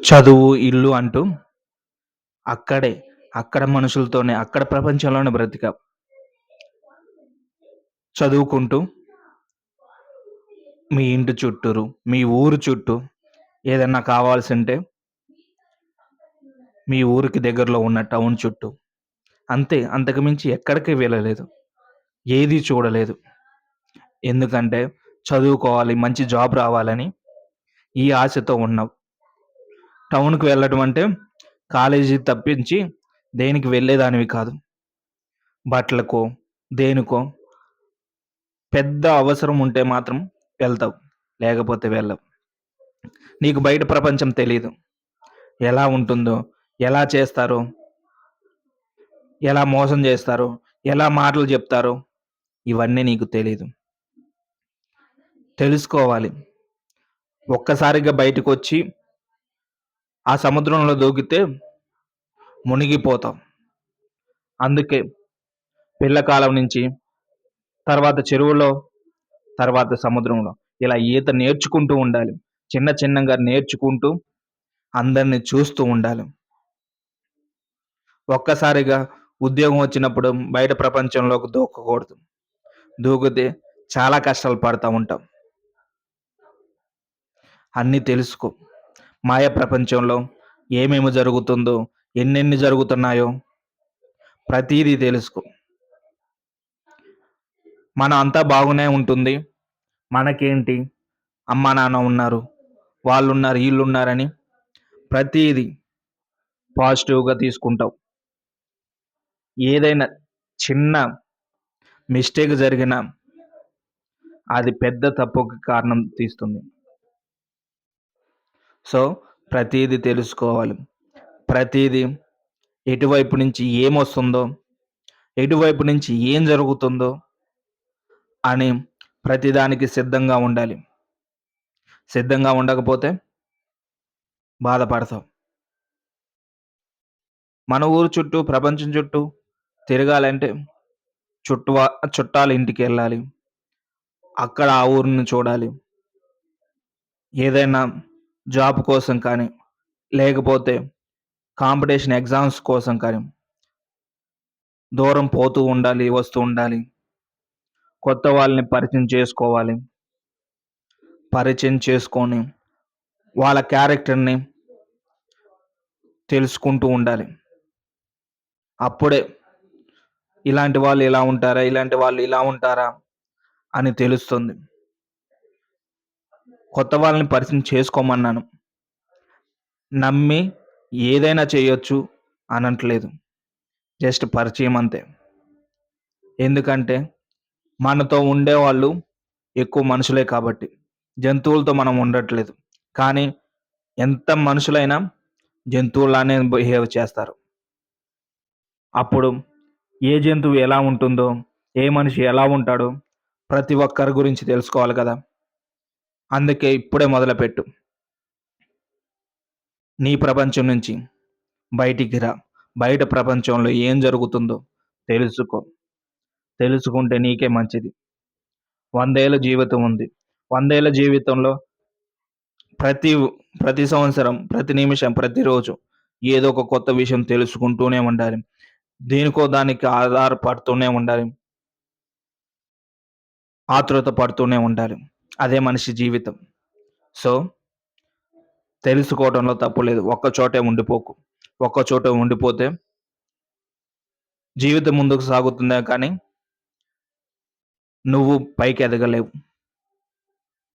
చదువు, ఇల్లు అంటూ అక్కడే, అక్కడ మనుషులతోనే, అక్కడ ప్రపంచంలోనే బ్రతికావు. చదువుకుంటూ మీ ఇంటి చుట్టూరు, మీ ఊరు చుట్టూ ఏదన్నా కావాల్సుంటే మీ ఊరికి దగ్గరలో ఉన్న టౌన్ చుట్టూ. అంతే. అంతకు మించి ఎక్కడికి వెళ్ళలేదు. ఏది చూడలేదు. ఎందుకంటే చదువుకోవాలి, మంచి జాబ్ రావాలని ఈ ఆశతో ఉన్నావు. టౌన్‌కి వెళ్ళడం అంటే కాలేజీ తప్పించి దేనికి వెళ్ళేదానివి కాదు. బట్టలకో, దేనికో పెద్ద అవసరం ఉంటే మాత్రం వెళ్తావు. లేకపోతే వెళ్ళవు. నీకు బయట ప్రపంచం తెలీదు. ఎలా ఉంటుందో, ఎలా చేస్తారో, ఎలా మోసం చేస్తారో, ఎలా మాటలు చెప్తారో ఇవన్నీ నీకు తెలీదు. తెలుసుకోవాలి. ఒక్కసారిగా బయటకొచ్చి ఆ సముద్రంలో దూకితే మునిగిపోతాం. అందుకే పిల్లకాలం నుంచి తర్వాత చెరువులో, తర్వాత సముద్రంలో ఇలా ఈత నేర్చుకుంటూ ఉండాలి. చిన్న చిన్నగా నేర్చుకుంటూ అందరిని చూస్తూ ఉండాలి. ఒక్కసారిగా ఉద్యోగం వచ్చినప్పుడు బయట ప్రపంచంలోకి దూకకూడదు. దూకితే చాలా కష్టాలు పడతా ఉంటాం. అన్నీ తెలుసుకో. మాయ ప్రపంచంలో ఏమేమి జరుగుతుందో, ఎన్నెన్ని జరుగుతున్నాయో ప్రతీదీ తెలుసుకో. మనం అంతా బాగునే ఉంటుంది. మనకేంటి అమ్మా, నాన్న ఉన్నారు, వాళ్ళున్నారు, ఈళ్ళున్నారని ప్రతీదీ పాజిటివ్‌గా తీసుకుంటావు. ఏదైనా చిన్న మిస్టేక్ జరిగినా అది పెద్ద తప్పుకి కారణం తీస్తుంది. సో, ప్రతీదీ తెలుసుకోవాలి. ప్రతీదీ ఎటువైపు నుంచి ఏమొస్తుందో, ఎటువైపు నుంచి ఏం జరుగుతుందో అని ప్రతిదానికి సిద్ధంగా ఉండాలి. సిద్ధంగా ఉండకపోతే బాధపడతావు. మన ఊరు చుట్టూ, ప్రపంచం చుట్టూ తిరగాలంటే చుట్టువ చుట్టాల ఇంటికెళ్ళాలి. అక్కడ ఆ ఊరిని చూడాలి. ఏదైనా జాబ్ కోసం కానీ, లేకపోతే కాంపిటీషన్ ఎగ్జామ్స్ కోసం కానీ దూరం పోతూ ఉండాలి, వస్తూ ఉండాలి. కొత్త వాళ్ళని పరిచయం చేసుకోవాలి. పరిచయం చేసుకొని వాళ్ళ క్యారెక్టర్‌ని తెలుసుకుంటూ ఉండాలి. అప్పుడే ఇలాంటి వాళ్ళు ఇలా ఉంటారా? ఇలాంటి వాళ్ళు ఇలా ఉంటారా? అని తెలుస్తుంది. కొత్త వాళ్ళని పరిచయం చేసుకోమన్నాను. నమ్మి ఏదైనా చేయొచ్చు అనట్లేదు. జస్ట్ పరిచయం అంతే. ఎందుకంటే మనతో ఉండేవాళ్ళు ఎక్కువ మనుషులే కాబట్టి. జంతువులతో మనం ఉండట్లేదు. కానీ ఎంత మనుషులైనా జంతువుల్లానే బిహేవ్ చేస్తారు. అప్పుడు ఏ జంతువు ఎలా ఉంటుందో, ఏ మనిషి ఎలా ఉంటాడో ప్రతి ఒక్కరి గురించి తెలుసుకోవాలి కదా! అందుకే ఇప్పుడే మొదలుపెట్టు. నీ ప్రపంచం నుంచి బయటికి రా. బయట ప్రపంచంలో ఏం జరుగుతుందో తెలుసుకో. తెలుసుకుంటే నీకే మంచిది. 100 ఏళ్ల జీవితం ఉంది. 100 ఏళ్ల జీవితంలో ప్రతి ప్రతి సంవత్సరం, ప్రతి నిమిషం, ప్రతిరోజు ఏదో ఒక కొత్త విషయం తెలుసుకుంటూనే ఉండాలి. దేనికో దానికి ఆధారపడుతూనే ఉండాలి. ఆతృత పడుతూనే ఉండాలి. అదే మనిషి జీవితం. సో, తెలుసుకోవడంలో తప్పు లేదు. ఒక్క చోటే ఉండిపోకు. ఒక్క చోట ఉండిపోతే జీవితం ముందుకు సాగుతుందే కానీ నువ్వు పైకి ఎదగలేవు.